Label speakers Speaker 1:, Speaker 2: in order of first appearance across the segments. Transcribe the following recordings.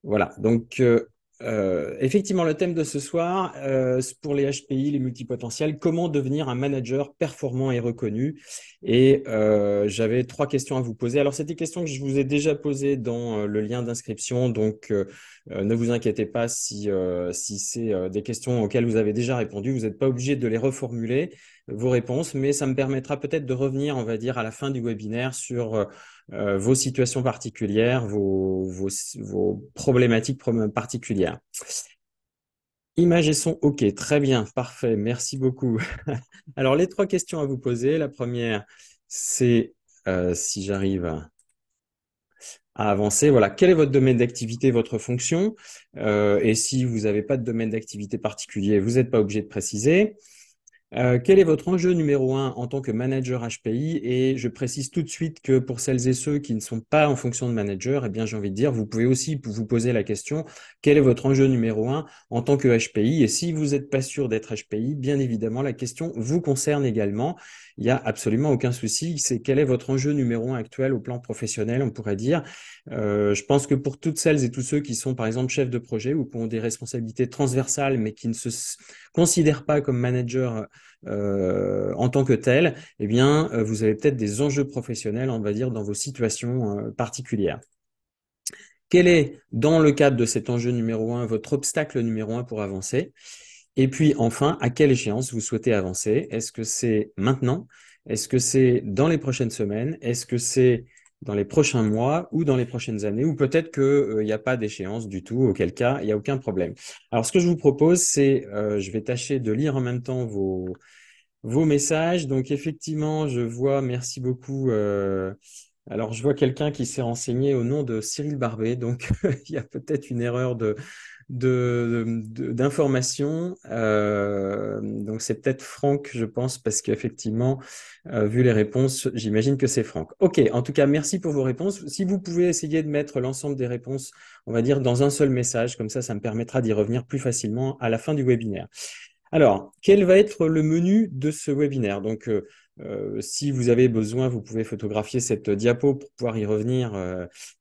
Speaker 1: Voilà, donc effectivement, le thème de ce soir, c'est pour les HPI, les multipotentiels, comment devenir un manager performant et reconnu. Et j'avais trois questions à vous poser. Alors, c'est des questions que je vous ai déjà posées dans le lien d'inscription, donc ne vous inquiétez pas si c'est des questions auxquelles vous avez déjà répondu. Vous n'êtes pas obligé de les reformuler, vos réponses, mais ça me permettra peut-être de revenir, on va dire, à la fin du webinaire sur vos situations particulières, vos problématiques particulières. Images et son, OK, très bien, parfait, merci beaucoup. Alors, les trois questions à vous poser. La première, c'est si j'arrive à avancer, voilà, quel est votre domaine d'activité, votre fonction? Et si vous n'avez pas de domaine d'activité particulier, vous n'êtes pas obligé de préciser. Quel est votre enjeu numéro un en tant que manager HPI? Et je précise tout de suite que pour celles et ceux qui ne sont pas en fonction de manager, eh bien, j'ai envie de dire, vous pouvez aussi vous poser la question, quel est votre enjeu numéro un en tant que HPI? Et si vous n'êtes pas sûr d'être HPI, bien évidemment, la question vous concerne également. Il n'y a absolument aucun souci. C'est quel est votre enjeu numéro un actuel au plan professionnel, on pourrait dire. Je pense que pour toutes celles et tous ceux qui sont, par exemple, chefs de projet ou qui ont des responsabilités transversales, mais qui ne se considèrent pas comme manager en tant que tel, eh bien, vous avez peut-être des enjeux professionnels, on va dire, dans vos situations particulières. Quel est, dans le cadre de cet enjeu numéro un, votre obstacle numéro un pour avancer? Et puis, enfin, à quelle échéance vous souhaitez avancer? Est-ce que c'est maintenant? Est-ce que c'est dans les prochaines semaines? Est-ce que c'est dans les prochains mois ou dans les prochaines années? Ou peut-être qu'il n'y a pas d'échéance du tout, auquel cas, il n'y a aucun problème. Alors, ce que je vous propose, c'est, je vais tâcher de lire en même temps vos messages. Donc, effectivement, je vois, merci beaucoup. Alors, je vois quelqu'un qui s'est renseigné au nom de Cyril Barbet. Donc, il y a peut-être une erreur d'information. Donc, c'est peut-être Franck, je pense, parce qu'effectivement, vu les réponses, j'imagine que c'est Franck. OK, en tout cas, merci pour vos réponses. Si vous pouvez essayer de mettre l'ensemble des réponses, on va dire, dans un seul message, comme ça me permettra d'y revenir plus facilement à la fin du webinaire. Alors, quel va être le menu de ce webinaire? Donc, si vous avez besoin, vous pouvez photographier cette diapo pour pouvoir y revenir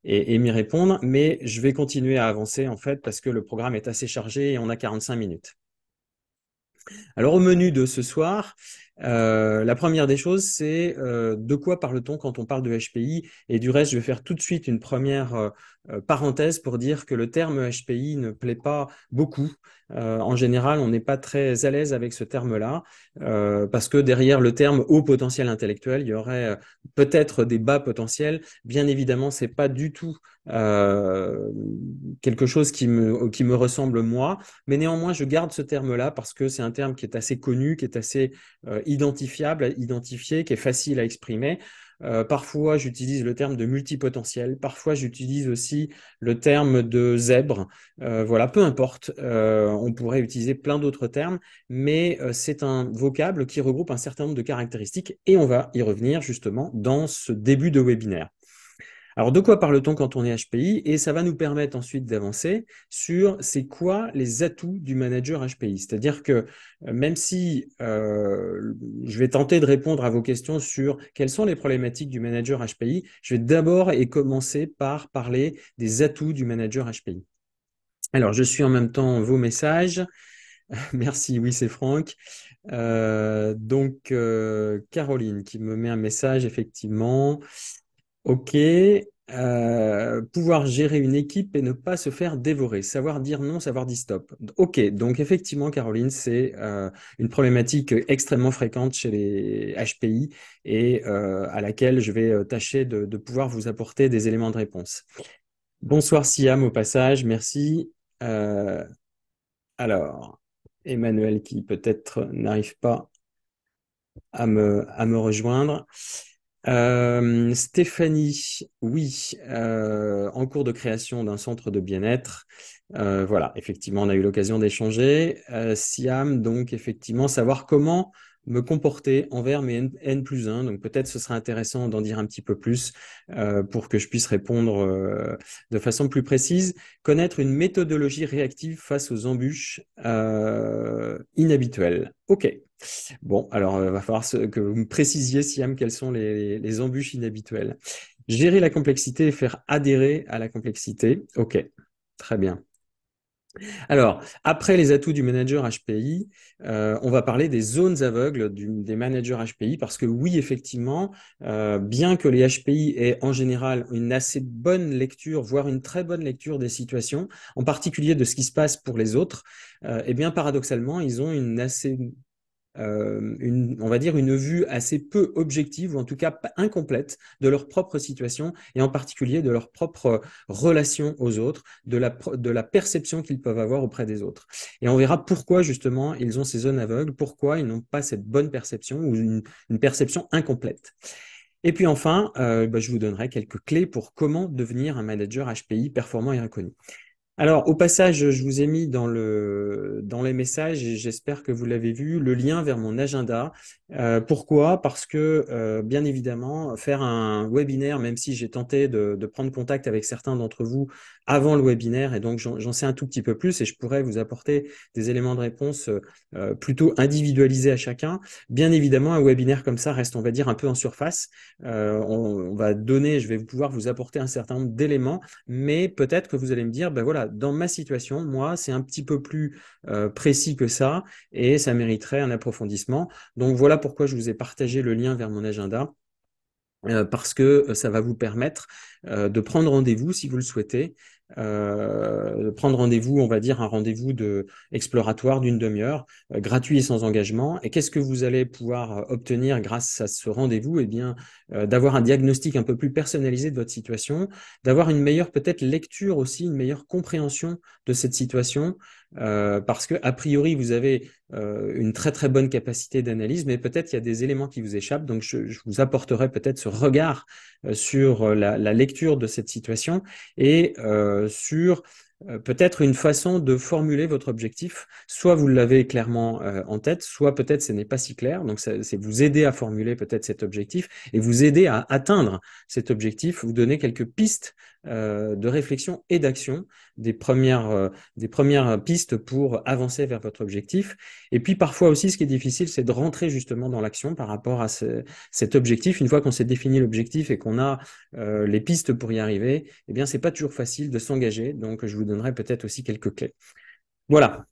Speaker 1: et m'y répondre. Mais je vais continuer à avancer en fait parce que le programme est assez chargé et on a 45 minutes. Alors, au menu de ce soir, la première des choses, c'est de quoi parle-t-on quand on parle de HPI? Et du reste, je vais faire tout de suite une première parenthèse pour dire que le terme HPI ne plaît pas beaucoup. En général, on n'est pas très à l'aise avec ce terme-là parce que derrière le terme haut potentiel intellectuel, il y aurait peut-être des bas potentiels. Bien évidemment, c'est pas du tout euh, quelque chose qui me ressemble moi. Mais néanmoins, je garde ce terme-là parce que c'est un terme qui est assez connu, qui est assez identifiable, identifié, qui est facile à exprimer. Parfois, j'utilise le terme de multipotentiel. Parfois, j'utilise aussi le terme de zèbre. Voilà, peu importe. On pourrait utiliser plein d'autres termes, mais c'est un vocable qui regroupe un certain nombre de caractéristiques et on va y revenir justement dans ce début de webinaire. Alors, de quoi parle-t-on quand on est HPI? Et ça va nous permettre ensuite d'avancer sur c'est quoi les atouts du manager HPI. C'est-à-dire que même si je vais tenter de répondre à vos questions sur quelles sont les problématiques du manager HPI, je vais d'abord et commencer par parler des atouts du manager HPI. Alors, je suis en même temps vos messages. Merci, oui, c'est Franck. Caroline qui me met un message, effectivement. Ok. Pouvoir gérer une équipe et ne pas se faire dévorer. Savoir dire non, savoir dire stop. Ok. Donc, effectivement, Caroline, c'est une problématique extrêmement fréquente chez les HPI et à laquelle je vais tâcher de pouvoir vous apporter des éléments de réponse. Bonsoir, Siam, au passage. Merci. Euh, alors, Emmanuel qui peut-être n'arrive pas à me rejoindre. Stéphanie, oui, en cours de création d'un centre de bien-être. Voilà, effectivement, on a eu l'occasion d'échanger. Siam, donc, effectivement, savoir comment me comporter envers mes N+1. Donc, peut-être ce sera intéressant d'en dire un petit peu plus pour que je puisse répondre de façon plus précise. Connaître une méthodologie réactive face aux embûches inhabituelles. OK. Bon, alors, il va falloir que vous me précisiez, Siam, quelles sont les embûches inhabituelles. Gérer la complexité et faire adhérer à la complexité. OK, Très bien. Alors, après les atouts du manager HPI, on va parler des zones aveugles des managers HPI parce que oui, effectivement, bien que les HPI aient en général une assez bonne lecture, voire une très bonne lecture des situations, en particulier de ce qui se passe pour les autres, eh bien, paradoxalement, ils ont une assez on va dire une vue assez peu objective ou en tout cas incomplète de leur propre situation et en particulier de leur propre relation aux autres, de la perception qu'ils peuvent avoir auprès des autres. Et on verra pourquoi justement ils ont ces zones aveugles, pourquoi ils n'ont pas cette bonne perception ou une perception incomplète. Et puis enfin, je vous donnerai quelques clés pour comment devenir un manager HPI performant et reconnu. Alors, au passage, je vous ai mis dans les messages, et j'espère que vous l'avez vu, le lien vers mon agenda. Pourquoi? Parce que, bien évidemment, faire un webinaire, même si j'ai tenté de prendre contact avec certains d'entre vous avant le webinaire, et donc j'en sais un tout petit peu plus, et je pourrais vous apporter des éléments de réponse plutôt individualisés à chacun. Bien évidemment, un webinaire comme ça reste, on va dire, un peu en surface. On va donner, je vais pouvoir vous apporter un certain nombre d'éléments, mais peut-être que vous allez me dire, ben voilà, dans ma situation, moi, c'est un petit peu plus précis que ça et ça mériterait un approfondissement. Donc voilà pourquoi je vous ai partagé le lien vers mon agenda. Parce que ça va vous permettre de prendre rendez-vous si vous le souhaitez, de prendre rendez-vous, on va dire un rendez-vous exploratoire d'une demi-heure, gratuit et sans engagement. Et qu'est-ce que vous allez pouvoir obtenir grâce à ce rendez-vous? Eh bien, d'avoir un diagnostic un peu plus personnalisé de votre situation, d'avoir une meilleure peut-être lecture aussi, une meilleure compréhension de cette situation, parce que a priori vous avez une très très bonne capacité d'analyse, mais peut-être il y a des éléments qui vous échappent. Donc je vous apporterai peut-être ce regard sur la lecture de cette situation et sur peut-être une façon de formuler votre objectif. Soit vous l'avez clairement en tête, soit peut-être ce n'est pas si clair. Donc c'est vous aider à formuler peut-être cet objectif et vous aider à atteindre cet objectif, vous donner quelques pistes de réflexion et d'action, des premières pistes pour avancer vers votre objectif. Et puis parfois aussi, ce qui est difficile, c'est de rentrer justement dans l'action par rapport à cet objectif. Une fois qu'on s'est défini l'objectif et qu'on a les pistes pour y arriver, eh bien, c'est pas toujours facile de s'engager. Donc, je vous donnerai peut-être aussi quelques clés. Voilà.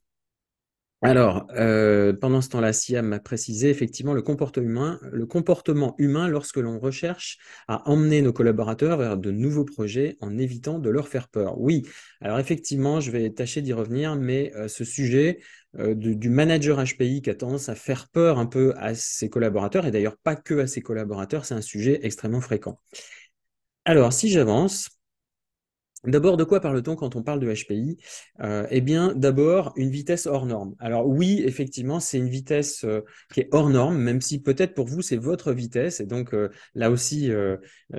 Speaker 1: Alors, pendant ce temps-là, Siam m'a précisé effectivement le comportement humain lorsque l'on recherche à emmener nos collaborateurs vers de nouveaux projets en évitant de leur faire peur. Oui, alors effectivement, je vais tâcher d'y revenir, mais ce sujet du manager HPI qui a tendance à faire peur un peu à ses collaborateurs, et d'ailleurs pas que à ses collaborateurs, c'est un sujet extrêmement fréquent. Alors, si j'avance, d'abord, de quoi parle-t-on quand on parle de HPI? Eh bien, d'abord, une vitesse hors norme. Alors oui, effectivement, c'est une vitesse qui est hors norme, même si peut-être pour vous, c'est votre vitesse. Et donc, là aussi,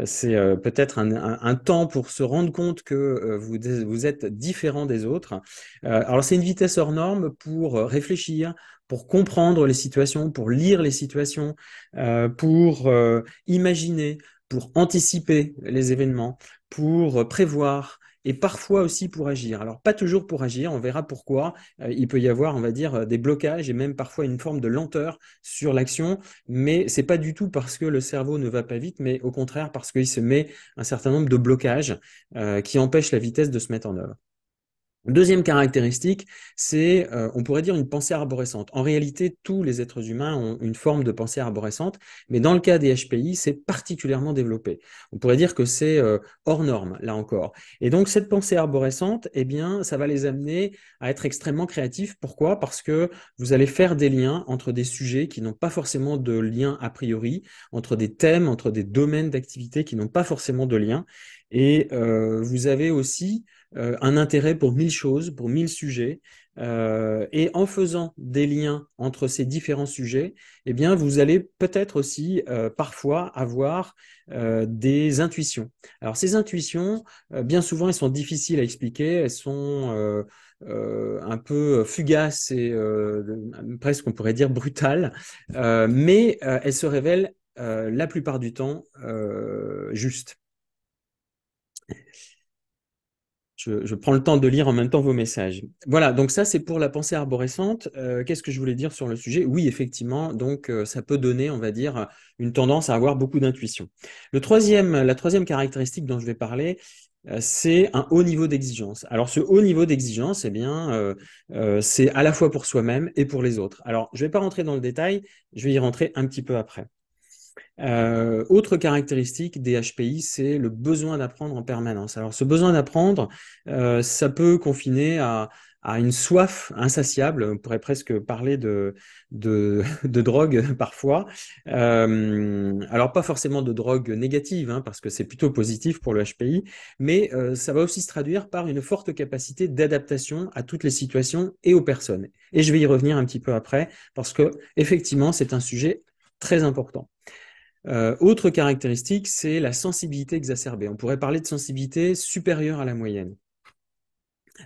Speaker 1: c'est peut-être un temps pour se rendre compte que vous êtes différent des autres. Alors, c'est une vitesse hors norme pour réfléchir, pour comprendre les situations, pour lire les situations, pour imaginer, pour anticiper les événements, pour prévoir et parfois aussi pour agir. Alors, pas toujours pour agir, on verra pourquoi. Il peut y avoir, on va dire, des blocages et même parfois une forme de lenteur sur l'action, mais c'est pas du tout parce que le cerveau ne va pas vite, mais au contraire parce qu'il se met un certain nombre de blocages qui empêchent la vitesse de se mettre en œuvre. Deuxième caractéristique, c'est, on pourrait dire, une pensée arborescente. En réalité, tous les êtres humains ont une forme de pensée arborescente, mais dans le cas des HPI, c'est particulièrement développé. On pourrait dire que c'est hors norme, là encore. Et donc, cette pensée arborescente, eh bien, ça va les amener à être extrêmement créatifs. Pourquoi? Parce que vous allez faire des liens entre des sujets qui n'ont pas forcément de lien a priori, entre des thèmes, entre des domaines d'activité qui n'ont pas forcément de lien. Et vous avez aussi un intérêt pour mille choses, pour mille sujets. Et en faisant des liens entre ces différents sujets, eh bien, vous allez peut-être aussi parfois avoir des intuitions. Alors, ces intuitions, bien souvent, elles sont difficiles à expliquer, elles sont un peu fugaces et presque, on pourrait dire, brutales, mais elles se révèlent la plupart du temps justes. Je prends le temps de lire en même temps vos messages. Voilà, donc ça c'est pour la pensée arborescente. Qu'est-ce que je voulais dire sur le sujet? Oui, effectivement, donc ça peut donner, on va dire, une tendance à avoir beaucoup d'intuition. La troisième caractéristique dont je vais parler, c'est un haut niveau d'exigence. Alors, ce haut niveau d'exigence, c'est à la fois pour soi-même et pour les autres. Alors, je ne vais pas rentrer dans le détail, je vais y rentrer un petit peu après. Autre caractéristique des HPI, c'est le besoin d'apprendre en permanence. Alors, ce besoin d'apprendre, ça peut confiner à une soif insatiable. On pourrait presque parler de drogue parfois. Alors, pas forcément de drogue négative, hein, parce que c'est plutôt positif pour le HPI, mais ça va aussi se traduire par une forte capacité d'adaptation à toutes les situations et aux personnes. Et je vais y revenir un petit peu après, parce que effectivement, c'est un sujet très important. Autre caractéristique, c'est la sensibilité exacerbée. On pourrait parler de sensibilité supérieure à la moyenne.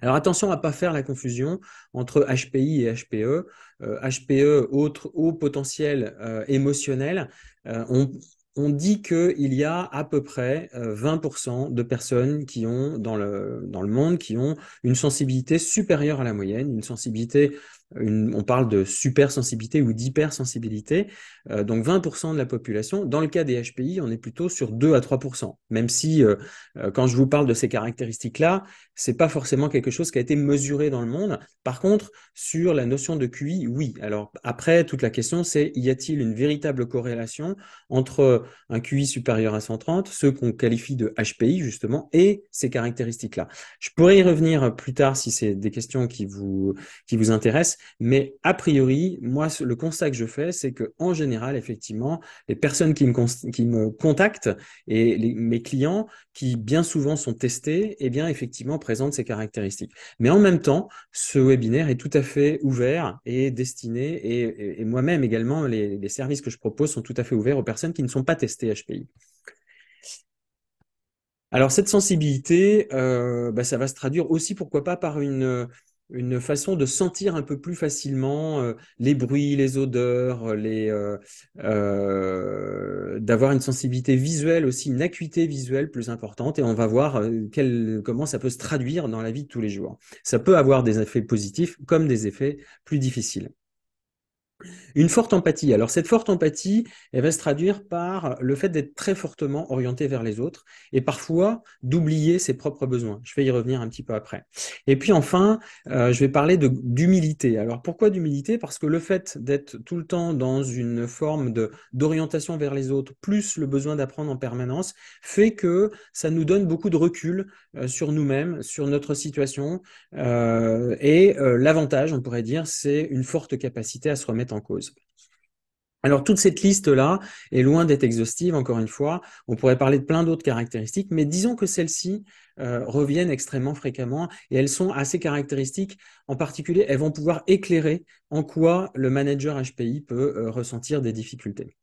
Speaker 1: Alors attention à ne pas faire la confusion entre HPI et HPE. HPE, haut potentiel émotionnel, on dit qu'il y a à peu près 20% de personnes qui ont dans le monde qui ont une sensibilité supérieure à la moyenne, une sensibilité, on parle de supersensibilité ou d'hypersensibilité, donc 20% de la population. Dans le cas des HPI, on est plutôt sur 2 à 3%, même si quand je vous parle de ces caractéristiques-là, c'est pas forcément quelque chose qui a été mesuré dans le monde. Par contre, sur la notion de QI, oui. Alors après, toute la question, c'est y a-t-il une véritable corrélation entre un QI supérieur à 130, ceux qu'on qualifie de HPI justement, et ces caractéristiques-là. Je pourrais y revenir plus tard si c'est des questions qui vous intéressent, mais a priori, moi, le constat que je fais, c'est que en général, effectivement, les personnes qui me contactent et mes clients qui bien souvent sont testés, eh bien effectivement présentent ces caractéristiques. Mais en même temps, ce webinaire est tout à fait ouvert et destiné, et moi-même également, les services que je propose sont tout à fait ouverts aux personnes qui ne sont pas testées HPI. Alors cette sensibilité, ça va se traduire aussi, pourquoi pas, par une façon de sentir un peu plus facilement les bruits, les odeurs, d'avoir une sensibilité visuelle aussi, une acuité visuelle plus importante. Et on va voir comment ça peut se traduire dans la vie de tous les jours. Ça peut avoir des effets positifs comme des effets plus difficiles. Une forte empathie. Alors cette forte empathie, elle va se traduire par le fait d'être très fortement orienté vers les autres et parfois d'oublier ses propres besoins. Je vais y revenir un petit peu après. Et puis enfin, je vais parler d'humilité. Alors pourquoi d'humilité? Parce que le fait d'être tout le temps dans une forme d'orientation vers les autres, plus le besoin d'apprendre en permanence, fait que ça nous donne beaucoup de recul sur nous-mêmes, sur notre situation. L'avantage, on pourrait dire, c'est une forte capacité à se remettre en cause. Alors, toute cette liste-là est loin d'être exhaustive, encore une fois. On pourrait parler de plein d'autres caractéristiques, mais disons que celles-ci reviennent extrêmement fréquemment et elles sont assez caractéristiques. En particulier, elles vont pouvoir éclairer en quoi le manager HPI peut ressentir des difficultés.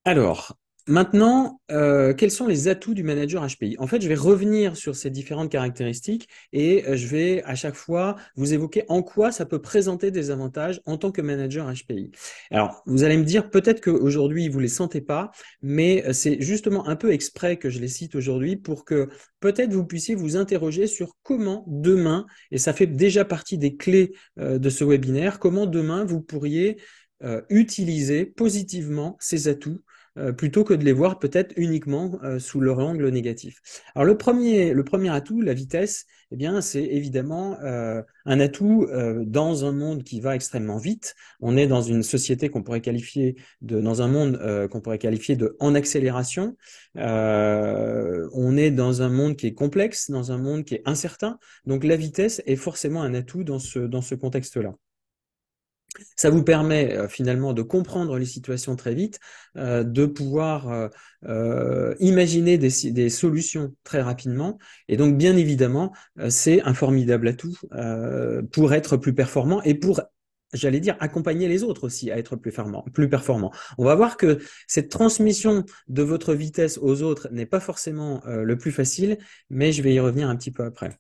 Speaker 1: Alors, maintenant, quels sont les atouts du manager HPI? En fait, je vais revenir sur ces différentes caractéristiques et je vais à chaque fois vous évoquer en quoi ça peut présenter des avantages en tant que manager HPI. Alors, vous allez me dire peut-être qu'aujourd'hui, vous ne les sentez pas, mais c'est justement un peu exprès que je les cite aujourd'hui pour que peut-être vous puissiez vous interroger sur comment demain, et ça fait déjà partie des clés de ce webinaire, comment demain vous pourriez utiliser positivement ces atouts plutôt que de les voir peut-être uniquement sous leur angle négatif. Alors le premier atout, la vitesse, eh bien, c'est évidemment un atout dans un monde qui va extrêmement vite. On est dans une société qu'on pourrait qualifier dans un monde qu'on pourrait qualifier de en accélération. On est dans un monde qui est complexe, dans un monde qui est incertain. Donc la vitesse est forcément un atout dans ce contexte-là. Ça vous permet finalement de comprendre les situations très vite, de pouvoir imaginer des solutions très rapidement. Et donc, bien évidemment, c'est un formidable atout pour être plus performant et pour, j'allais dire, accompagner les autres aussi à être plus performant. On va voir que cette transmission de votre vitesse aux autres n'est pas forcément le plus facile, mais je vais y revenir un petit peu après.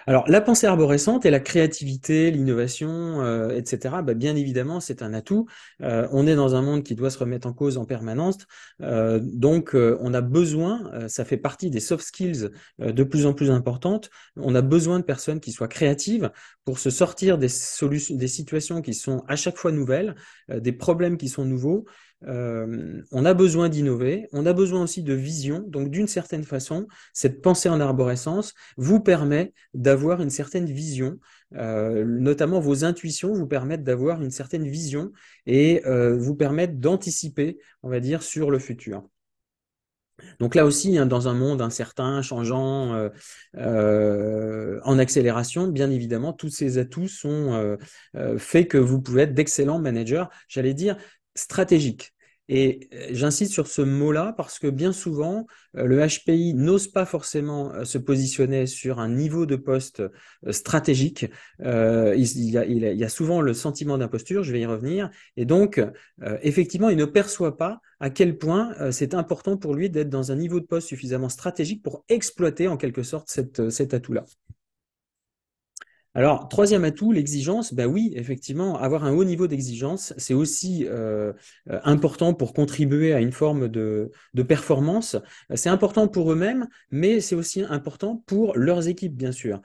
Speaker 1: Alors, la pensée arborescente et la créativité, l'innovation, etc., bien évidemment, c'est un atout. On est dans un monde qui doit se remettre en cause en permanence. Donc, on a besoin, ça fait partie des soft skills de plus en plus importantes, on a besoin de personnes qui soient créatives pour se sortir des situations qui sont à chaque fois nouvelles, des problèmes qui sont nouveaux. on a besoin d'innover, on a besoin aussi de vision. Donc, d'une certaine façon, cette pensée en arborescence vous permet d'avoir une certaine vision, notamment vos intuitions vous permettent d'avoir une certaine vision et vous permettent d'anticiper, on va dire, sur le futur. Donc là aussi, hein, dans un monde incertain, changeant, en accélération, bien évidemment, tous ces atouts sont faits que vous pouvez être d'excellents managers, j'allais dire stratégiques. Et j'insiste sur ce mot-là parce que bien souvent, le HPI n'ose pas forcément se positionner sur un niveau de poste stratégique. Il y a souvent le sentiment d'imposture, je vais y revenir. Et donc, effectivement, il ne perçoit pas à quel point c'est important pour lui d'être dans un niveau de poste suffisamment stratégique pour exploiter en quelque sorte cet atout-là. Alors, troisième atout, l'exigence. Ben oui, effectivement, avoir un haut niveau d'exigence, c'est aussi important pour contribuer à une forme de performance. C'est important pour eux-mêmes, mais c'est aussi important pour leurs équipes, bien sûr.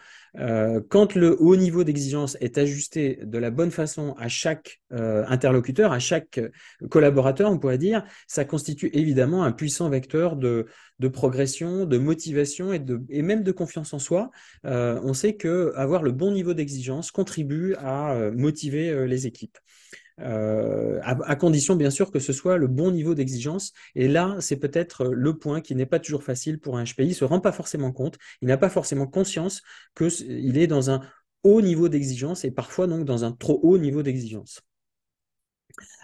Speaker 1: Quand le haut niveau d'exigence est ajusté de la bonne façon à chaque interlocuteur, à chaque collaborateur, on pourrait dire, ça constitue évidemment un puissant vecteur de progression, de motivation et même de confiance en soi. On sait qu'avoir le bon niveau d'exigence contribue à motiver les équipes. À condition bien sûr que ce soit le bon niveau d'exigence. Et là, c'est peut-être le point qui n'est pas toujours facile pour un HPI. Il ne se rend pas forcément compte, il n'a pas forcément conscience qu'il est dans un haut niveau d'exigence et parfois donc dans un trop haut niveau d'exigence.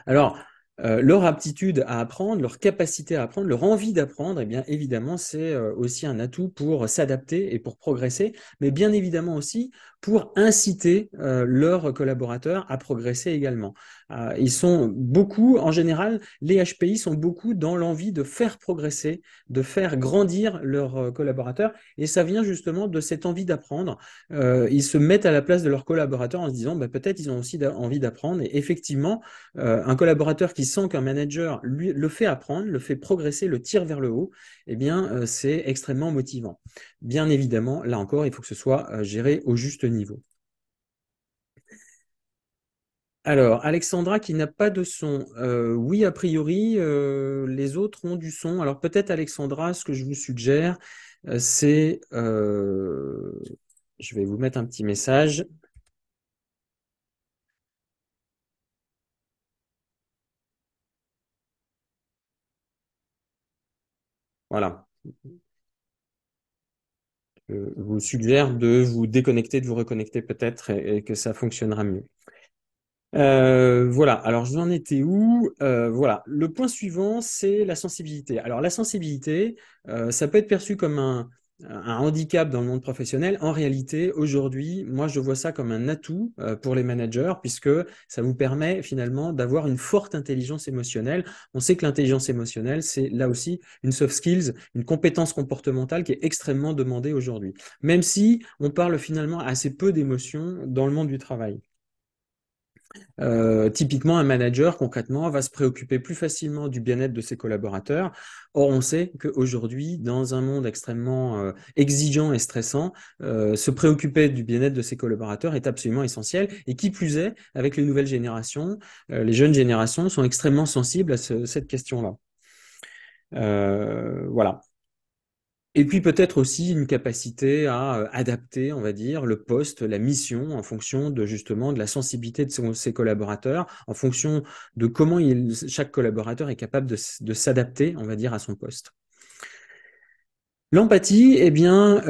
Speaker 1: Alors, leur aptitude à apprendre, leur capacité à apprendre, leur envie d'apprendre, eh bien évidemment, c'est aussi un atout pour s'adapter et pour progresser, mais bien évidemment aussi pour inciter leurs collaborateurs à progresser également. Ils sont beaucoup, en général, les HPI sont beaucoup dans l'envie de faire progresser, de faire grandir leurs collaborateurs, et ça vient justement de cette envie d'apprendre. Ils se mettent à la place de leurs collaborateurs en se disant, bah, peut-être ils ont aussi envie d'apprendre, et effectivement, un collaborateur qui sent qu'un manager lui, le fait apprendre, le fait progresser, le tire vers le haut, eh bien, c'est extrêmement motivant. Bien évidemment, là encore, il faut que ce soit géré au juste niveau. Alors, Alexandra qui n'a pas de son. Oui, a priori, les autres ont du son. Alors peut-être Alexandra, ce que je vous suggère, c'est... je vais vous mettre un petit message. Voilà. Je vous suggère de vous déconnecter, de vous reconnecter peut-être et que ça fonctionnera mieux. Voilà, alors je vous en étais où? Voilà, le point suivant, c'est la sensibilité. Alors la sensibilité, ça peut être perçu comme un handicap dans le monde professionnel. En réalité, aujourd'hui, moi, je vois ça comme un atout pour les managers, puisque ça vous permet finalement d'avoir une forte intelligence émotionnelle. On sait que l'intelligence émotionnelle, c'est là aussi une soft skills, une compétence comportementale qui est extrêmement demandée aujourd'hui, même si on parle finalement assez peu d'émotions dans le monde du travail. Typiquement, un manager, concrètement, va se préoccuper plus facilement du bien-être de ses collaborateurs. Or, on sait qu'aujourd'hui, dans un monde extrêmement exigeant et stressant, se préoccuper du bien-être de ses collaborateurs est absolument essentiel. Et qui plus est, avec les nouvelles générations, les jeunes générations sont extrêmement sensibles à cette question-là. Voilà. Et puis peut-être aussi une capacité à adapter, on va dire, le poste, la mission en fonction de justement de la sensibilité de ses collaborateurs, en fonction de comment chaque collaborateur est capable de s'adapter, on va dire, à son poste. L'empathie, eh bien,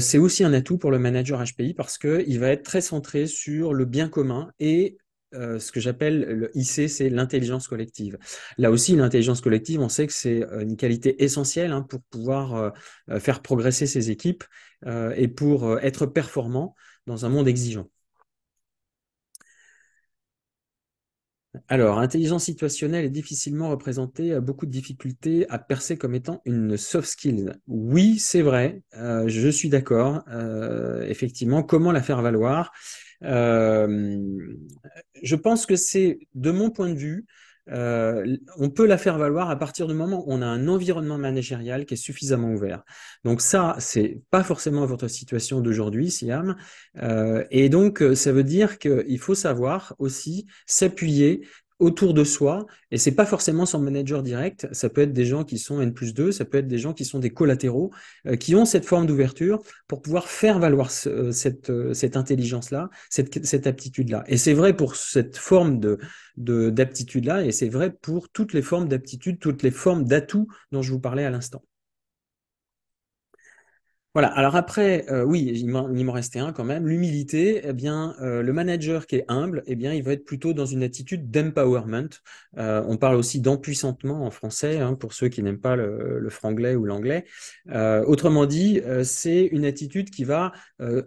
Speaker 1: c'est aussi un atout pour le manager HPI parce qu'il va être très centré sur le bien commun et ce que j'appelle le IC, c'est l'intelligence collective. Là aussi, l'intelligence collective, on sait que c'est une qualité essentielle hein, pour pouvoir faire progresser ses équipes et pour être performant dans un monde exigeant. Alors, intelligence situationnelle est difficilement représentée, a beaucoup de difficultés à percer comme étant une soft skill. Oui, c'est vrai, je suis d'accord. Effectivement, comment la faire valoir? Euh, je pense que c'est, de mon point de vue, on peut la faire valoir à partir du moment où on a un environnement managérial qui est suffisamment ouvert. Donc ça, c'est pas forcément votre situation d'aujourd'hui, Siam. Et donc, ça veut dire qu'il faut savoir aussi s'appuyer autour de soi, et c'est pas forcément son manager direct, ça peut être des gens qui sont N+2, ça peut être des gens qui sont des collatéraux, qui ont cette forme d'ouverture pour pouvoir faire valoir cette intelligence-là, cette aptitude-là. Et c'est vrai pour cette forme d'aptitude-là, et c'est vrai pour toutes les formes d'aptitude, toutes les formes d'atouts dont je vous parlais à l'instant. Voilà. Alors après, oui, il m'en restait un quand même. L'humilité, eh bien, le manager qui est humble, eh bien, il va être plutôt dans une attitude d'empowerment. On parle aussi d'empuissantement en français, hein, pour ceux qui n'aiment pas le franglais ou l'anglais. Autrement dit, c'est une attitude qui va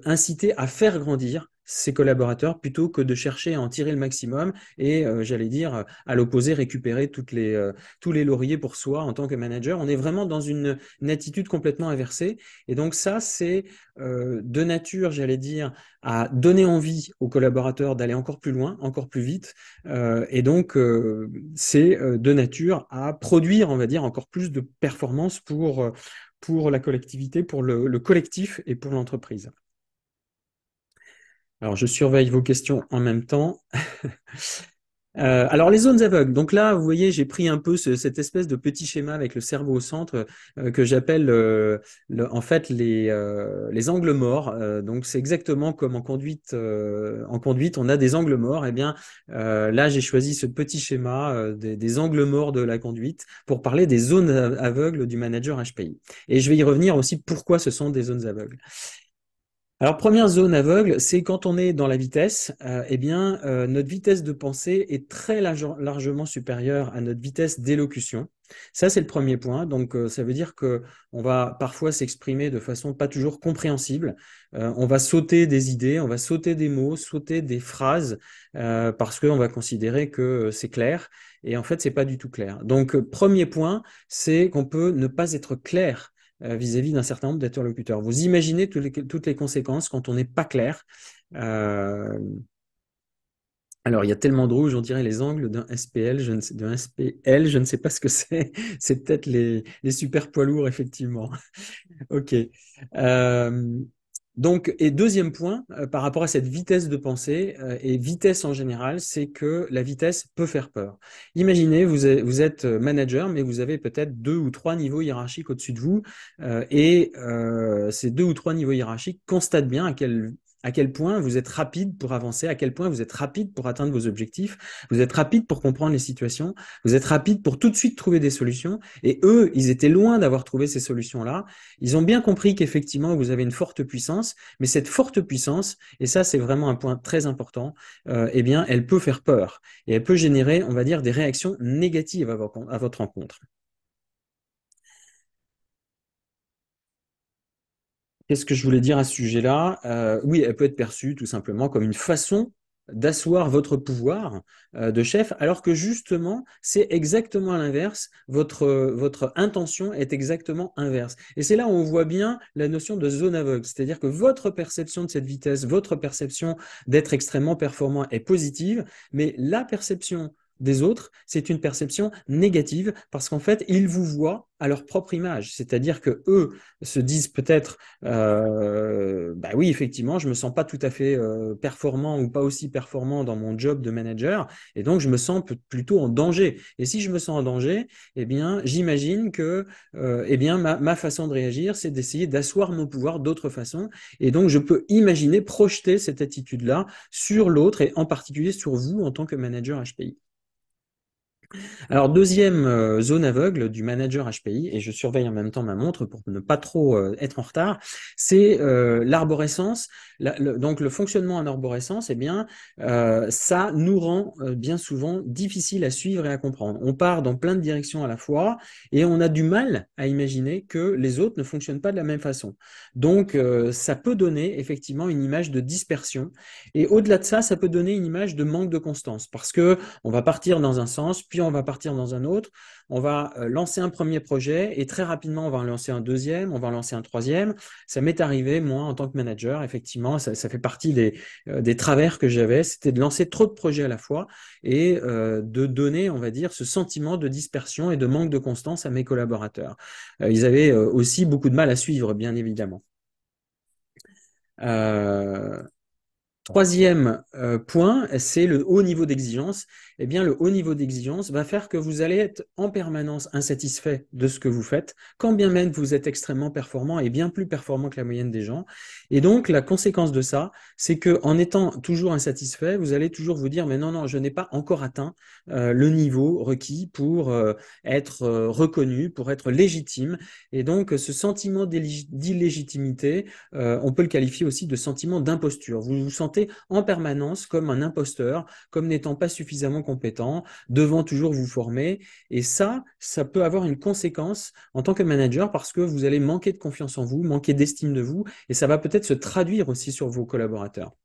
Speaker 1: inciter à faire grandir ses collaborateurs plutôt que de chercher à en tirer le maximum et, j'allais dire, à l'opposé, récupérer tous les lauriers pour soi en tant que manager. On est vraiment dans une attitude complètement inversée. Et donc ça, c'est de nature, j'allais dire, à donner envie aux collaborateurs d'aller encore plus loin, encore plus vite. Et donc, c'est de nature à produire, on va dire, encore plus de performances pour la collectivité, pour le collectif et pour l'entreprise. Alors, je surveille vos questions en même temps. Alors les zones aveugles. Donc là, vous voyez, j'ai pris un peu cette espèce de petit schéma avec le cerveau au centre que j'appelle en fait les angles morts. Donc c'est exactement comme en conduite. En conduite, on a des angles morts. Eh bien, là, j'ai choisi ce petit schéma des angles morts de la conduite pour parler des zones aveugles du manager HPI. Et je vais y revenir aussi pourquoi ce sont des zones aveugles. Alors, première zone aveugle, c'est quand on est dans la vitesse, eh bien, notre vitesse de pensée est très largement supérieure à notre vitesse d'élocution. Ça, c'est le premier point. Donc, ça veut dire que on va parfois s'exprimer de façon pas toujours compréhensible. On va sauter des idées, on va sauter des mots, sauter des phrases, parce qu'on va considérer que c'est clair. Et en fait, c'est pas du tout clair. Donc, premier point, c'est qu'on peut ne pas être clair vis-à-vis d'un certain nombre d'interlocuteurs. Vous imaginez toutes les conséquences quand on n'est pas clair. Euh, alors, il y a tellement de rouge, on dirait les angles d'un SPL, d'un SPL, je ne sais pas ce que c'est. C'est peut-être les super poids lourds, effectivement. Ok. Euh, donc, et deuxième point, par rapport à cette vitesse de pensée et vitesse en général, c'est que la vitesse peut faire peur. Imaginez, vous êtes manager, mais vous avez peut-être 2 ou 3 niveaux hiérarchiques au-dessus de vous, et ces 2 ou 3 niveaux hiérarchiques constatent bien à quel point vous êtes rapide pour avancer, à quel point vous êtes rapide pour atteindre vos objectifs, vous êtes rapide pour comprendre les situations, vous êtes rapide pour tout de suite trouver des solutions. Et eux, ils étaient loin d'avoir trouvé ces solutions-là. Ils ont bien compris qu'effectivement, vous avez une forte puissance, mais cette forte puissance, et ça c'est vraiment un point très important, eh bien, elle peut faire peur et elle peut générer, on va dire, des réactions négatives à votre rencontre. Qu'est-ce que je voulais dire à ce sujet-là? Oui, elle peut être perçue tout simplement comme une façon d'asseoir votre pouvoir de chef, alors que justement, c'est exactement à l'inverse. Votre intention est exactement inverse. Et c'est là où on voit bien la notion de zone aveugle, c'est-à-dire que votre perception de cette vitesse, votre perception d'être extrêmement performant est positive, mais la perception des autres, c'est une perception négative parce qu'en fait, ils vous voient à leur propre image. C'est-à-dire que eux se disent peut-être bah oui, effectivement, je me sens pas tout à fait performant ou pas aussi performant dans mon job de manager, et donc je me sens plutôt en danger. Et si je me sens en danger, eh bien, j'imagine que eh bien, ma façon de réagir, c'est d'essayer d'asseoir mon pouvoir d'autre façon. Et donc, je peux imaginer projeter cette attitude-là sur l'autre et en particulier sur vous en tant que manager HPI. Alors, deuxième zone aveugle du manager HPI, et je surveille en même temps ma montre pour ne pas trop être en retard, c'est l'arborescence. Donc, le fonctionnement en arborescence, eh bien, ça nous rend bien souvent difficile à suivre et à comprendre. On part dans plein de directions à la fois et on a du mal à imaginer que les autres ne fonctionnent pas de la même façon. Donc, ça peut donner effectivement une image de dispersion. Et au-delà de ça, ça peut donner une image de manque de constance parce que on va partir dans un sens, puis on va partir dans un autre. On va lancer un premier projet et très rapidement, on va en lancer un deuxième, on va en lancer un troisième. Ça m'est arrivé, moi, en tant que manager, effectivement, ça fait partie des travers que j'avais, c'était de lancer trop de projets à la fois et de donner, on va dire, ce sentiment de dispersion et de manque de constance à mes collaborateurs. Ils avaient aussi beaucoup de mal à suivre, bien évidemment. Euh, Troisième point, c'est le haut niveau d'exigence. Eh bien, le haut niveau d'exigence va faire que vous allez être en permanence insatisfait de ce que vous faites, quand bien même vous êtes extrêmement performant et bien plus performant que la moyenne des gens. Et donc, la conséquence de ça, c'est que en étant toujours insatisfait, vous allez toujours vous dire, mais non, non, je n'ai pas encore atteint le niveau requis pour être reconnu, pour être légitime. Et donc, ce sentiment d'illégitimité, on peut le qualifier aussi de sentiment d'imposture. Vous vous sentez en permanence comme un imposteur, comme n'étant pas suffisamment compétent, devant toujours vous former. Et ça peut avoir une conséquence en tant que manager parce que vous allez manquer de confiance en vous, manquer d'estime de vous, et ça va peut-être se traduire aussi sur vos collaborateurs.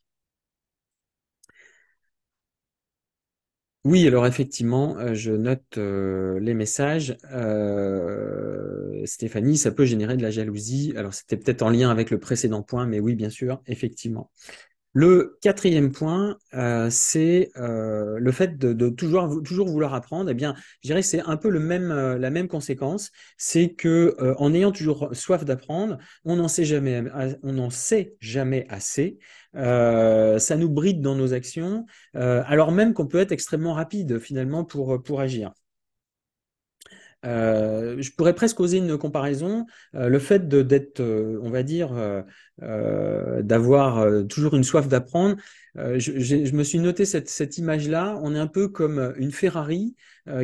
Speaker 1: Oui, alors effectivement, je note les messages. Stéphanie, ça peut générer de la jalousie. Alors, c'était peut-être en lien avec le précédent point, mais oui, bien sûr, effectivement. Le quatrième point, c'est le fait de toujours vouloir apprendre. Eh bien, je dirais que c'est un peu la même conséquence. C'est que en ayant toujours soif d'apprendre, on n'en sait jamais assez. Ça nous bride dans nos actions, alors même qu'on peut être extrêmement rapide finalement pour agir. Je pourrais presque oser une comparaison. Le fait d'être, on va dire, d'avoir toujours une soif d'apprendre. Je me suis noté cette image-là. On est un peu comme une Ferrari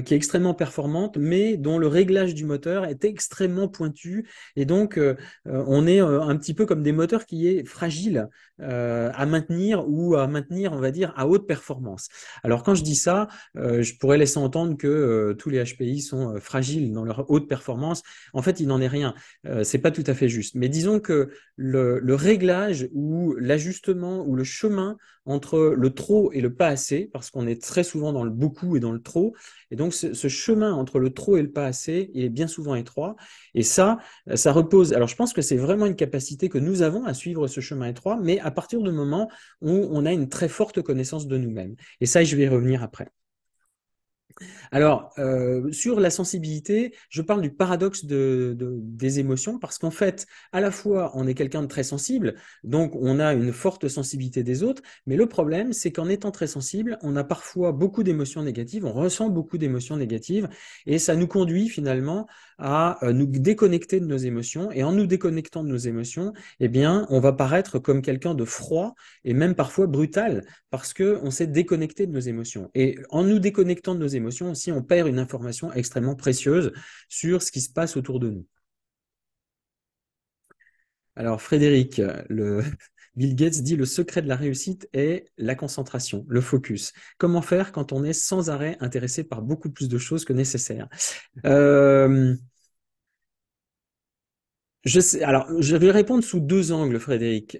Speaker 1: qui est extrêmement performante, mais dont le réglage du moteur est extrêmement pointu. Et donc, on est un petit peu comme des moteurs qui est fragile à maintenir ou à maintenir, on va dire, à haute performance. Alors, quand je dis ça, je pourrais laisser entendre que tous les HPI sont fragiles dans leur haute performance. En fait, il n'en est rien. C'est pas tout à fait juste. Mais disons que le réglage ou l'ajustement ou le chemin entre le trop et le pas assez, parce qu'on est très souvent dans le beaucoup et dans le trop, et donc ce chemin entre le trop et le pas assez est bien souvent étroit. Et ça repose. Alors, je pense que c'est vraiment une capacité que nous avons à suivre ce chemin étroit, mais à partir du moment où on a une très forte connaissance de nous-mêmes. Et ça, je vais y revenir après. Alors, sur la sensibilité, je parle du paradoxe des émotions parce qu'en fait, à la fois, on est quelqu'un de très sensible, donc on a une forte sensibilité des autres, mais le problème, c'est qu'en étant très sensible, on a parfois beaucoup d'émotions négatives, on ressent beaucoup d'émotions négatives, et ça nous conduit finalement à nous déconnecter de nos émotions, et en nous déconnectant de nos émotions, eh bien, on va paraître comme quelqu'un de froid et même parfois brutal parce qu'on s'est déconnecté de nos émotions. Et en nous déconnectant de nos émotions, aussi, on perd une information extrêmement précieuse sur ce qui se passe autour de nous. Alors, Frédéric, Bill Gates dit le secret de la réussite est la concentration, le focus. Comment faire quand on est sans arrêt intéressé par beaucoup plus de choses que nécessaire? Euh, alors, je vais répondre sous deux angles, Frédéric.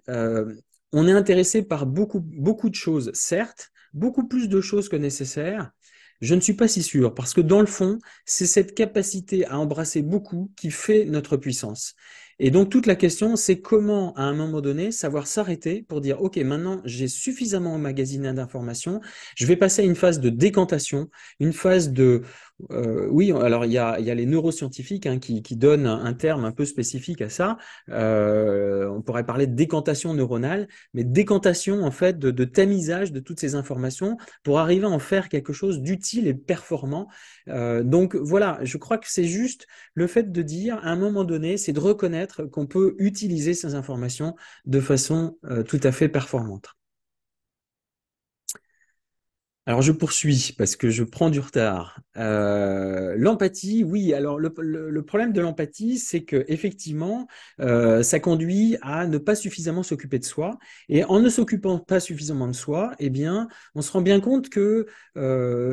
Speaker 1: On est intéressé par beaucoup de choses, certes, beaucoup plus de choses que nécessaire. Je ne suis pas si sûr, parce que dans le fond, c'est cette capacité à embrasser beaucoup qui fait notre puissance. Et donc, toute la question, c'est comment, à un moment donné, savoir s'arrêter pour dire, OK, maintenant, j'ai suffisamment emmagasiné d'informations, je vais passer à une phase de décantation, une phase de oui, alors il y a les neuroscientifiques qui donnent un terme un peu spécifique à ça. On pourrait parler de décantation neuronale, mais décantation en fait de tamisage de toutes ces informations pour arriver à en faire quelque chose d'utile et performant. Donc voilà, je crois que c'est juste le fait de dire à un moment donné, c'est de reconnaître qu'on peut utiliser ces informations de façon tout à fait performante. Alors je poursuis parce que je prends du retard. L'empathie, oui. Alors le problème de l'empathie, c'est que effectivement, ça conduit à ne pas suffisamment s'occuper de soi. Et en ne s'occupant pas suffisamment de soi, eh bien, on se rend bien compte que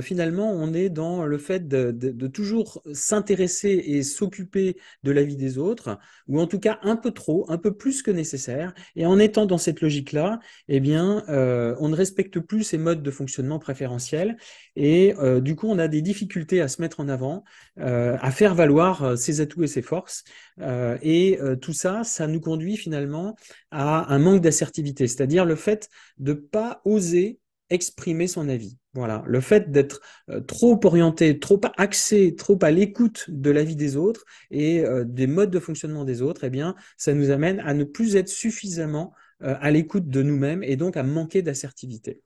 Speaker 1: finalement, on est dans le fait de toujours s'intéresser et s'occuper de la vie des autres, ou en tout cas un peu trop, un peu plus que nécessaire. Et en étant dans cette logique-là, eh bien, on ne respecte plus ces modes de fonctionnement préférentiels et du coup, on a des difficultés à se mettre en avant, à faire valoir ses atouts et ses forces. Tout ça, ça nous conduit finalement à un manque d'assertivité, c'est-à-dire le fait de ne pas oser exprimer son avis. Voilà, le fait d'être trop orienté, trop axé, trop à l'écoute de l'avis des autres et des modes de fonctionnement des autres, eh bien, ça nous amène à ne plus être suffisamment à l'écoute de nous-mêmes et donc à manquer d'assertivité.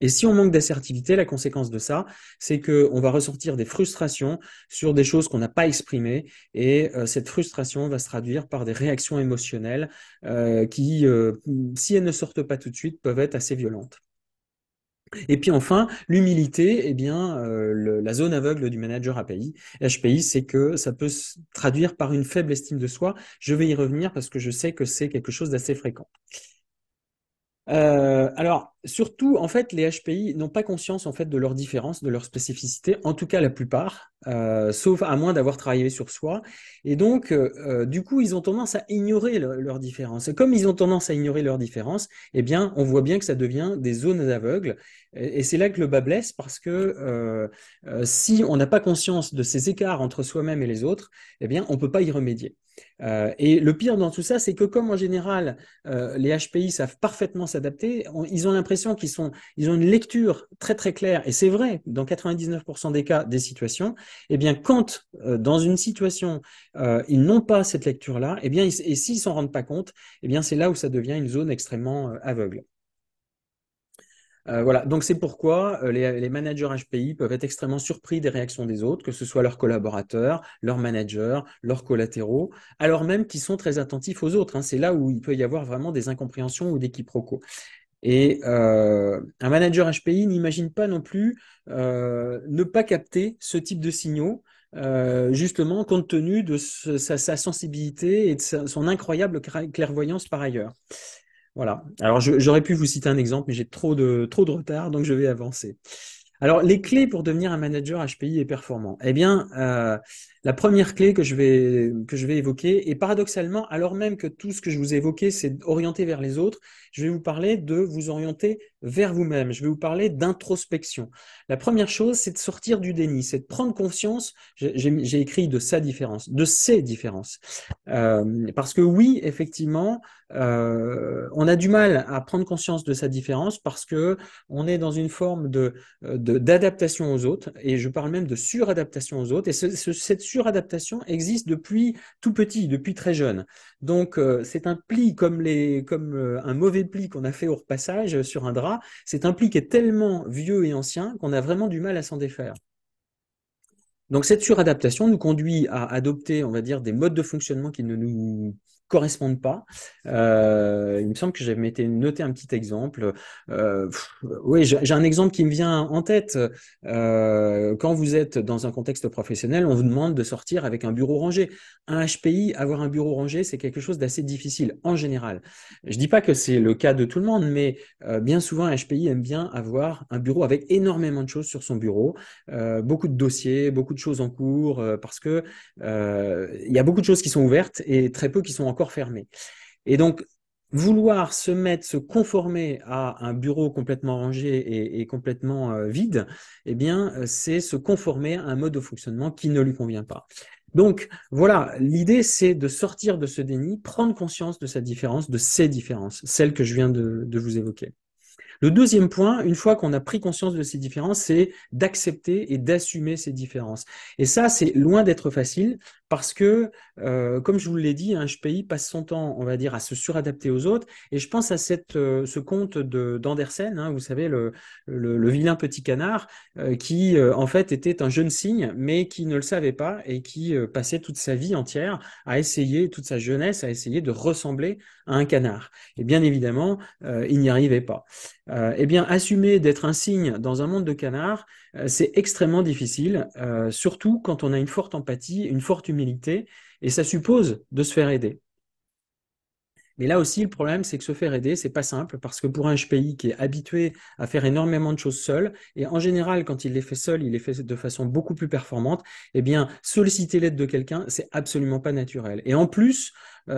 Speaker 1: Et si on manque d'assertivité, la conséquence de ça, c'est qu'on va ressortir des frustrations sur des choses qu'on n'a pas exprimées, et cette frustration va se traduire par des réactions émotionnelles qui, si elles ne sortent pas tout de suite, peuvent être assez violentes. Et puis enfin, l'humilité, eh bien, la zone aveugle du manager HPI, c'est que ça peut se traduire par une faible estime de soi. Je vais y revenir parce que je sais que c'est quelque chose d'assez fréquent. Alors, surtout, en fait, les HPI n'ont pas conscience en fait de leurs différences, de leurs spécificités, en tout cas la plupart, sauf à moins d'avoir travaillé sur soi. Et donc, du coup, ils ont tendance à ignorer leurs différences. Et comme ils ont tendance à ignorer leurs différences, eh bien, on voit bien que ça devient des zones aveugles. Et c'est là que le bas blesse parce que si on n'a pas conscience de ces écarts entre soi-même et les autres, eh bien, on ne peut pas y remédier. Et le pire dans tout ça, c'est que comme en général, les HPI savent parfaitement s'adapter. Ils ont l'impression ils ont une lecture très très claire, et c'est vrai dans 99% des cas des situations. Eh bien, quand dans une situation ils n'ont pas cette lecture-là, eh bien, et s'ils s'en rendent pas compte, eh bien, c'est là où ça devient une zone extrêmement aveugle. Voilà, donc c'est pourquoi les managers HPI peuvent être extrêmement surpris des réactions des autres, que ce soit leurs collaborateurs, leurs managers, leurs collatéraux, alors même qu'ils sont très attentifs aux autres, hein. C'est là où il peut y avoir vraiment des incompréhensions ou des quiproquos. Et un manager HPI n'imagine pas non plus ne pas capter ce type de signaux, justement compte tenu de sa sensibilité et de son incroyable clairvoyance par ailleurs. Voilà. Alors, j'aurais pu vous citer un exemple, mais j'ai trop de retard, donc je vais avancer. Alors, les clés pour devenir un manager HPI et performant. Eh bien, la première clé que je vais évoquer, et paradoxalement, alors même que tout ce que je vous ai évoqué, c'est orienté vers les autres, je vais vous parler de vous orienter vers vous-même. Je vais vous parler d'introspection. La première chose, c'est de sortir du déni, c'est de prendre conscience, j'ai écrit de sa différence, de ses différences. Parce que oui, effectivement, on a du mal à prendre conscience de sa différence parce que on est dans une forme d'adaptation aux autres, et je parle même de suradaptation aux autres, et cette suradaptation existe depuis tout petit, depuis très jeune. Donc, c'est un pli comme un mauvais pli qu'on a fait au repassage sur un drap, c'est un pli qui est tellement vieux et ancien qu'on a vraiment du mal à s'en défaire. Donc cette suradaptation nous conduit à adopter, on va dire, des modes de fonctionnement qui ne nous correspondent pas. Il me semble que j'avais noté un petit exemple. Oui, j'ai un exemple qui me vient en tête. Quand vous êtes dans un contexte professionnel, on vous demande de sortir avec un bureau rangé. Un HPI, avoir un bureau rangé, c'est quelque chose d'assez difficile en général. Je dis pas que c'est le cas de tout le monde, mais bien souvent, un HPI aime bien avoir un bureau avec énormément de choses sur son bureau, beaucoup de dossiers, beaucoup de choses en cours, parce que il y a beaucoup de choses qui sont ouvertes et très peu qui sont encore fermées. Et donc, vouloir se conformer à un bureau complètement rangé et complètement vide, eh bien, c'est se conformer à un mode de fonctionnement qui ne lui convient pas. Donc, voilà, l'idée, c'est de sortir de ce déni, prendre conscience de sa différence, de ses différences, celles que je viens de vous évoquer. Le deuxième point, une fois qu'on a pris conscience de ces différences, c'est d'accepter et d'assumer ces différences. Et ça, c'est loin d'être facile parce que, comme je vous l'ai dit, un HPI passe son temps, on va dire, à se suradapter aux autres. Et je pense à ce conte d'Andersen, hein, vous savez, le vilain petit canard, qui, en fait, était un jeune cygne, mais qui ne le savait pas et qui passait toute sa vie entière à essayer, toute sa jeunesse, à essayer de ressembler à un canard. Et bien évidemment, il n'y arrivait pas. Eh bien, assumer d'être un cygne dans un monde de canards, c'est extrêmement difficile, surtout quand on a une forte empathie, une forte humilité, et ça suppose de se faire aider. Mais là aussi, le problème, c'est que se faire aider, c'est pas simple, parce que pour un HPI qui est habitué à faire énormément de choses seul, et en général, quand il les fait seul, il les fait de façon beaucoup plus performante, eh bien, solliciter l'aide de quelqu'un, c'est absolument pas naturel. Et en plus,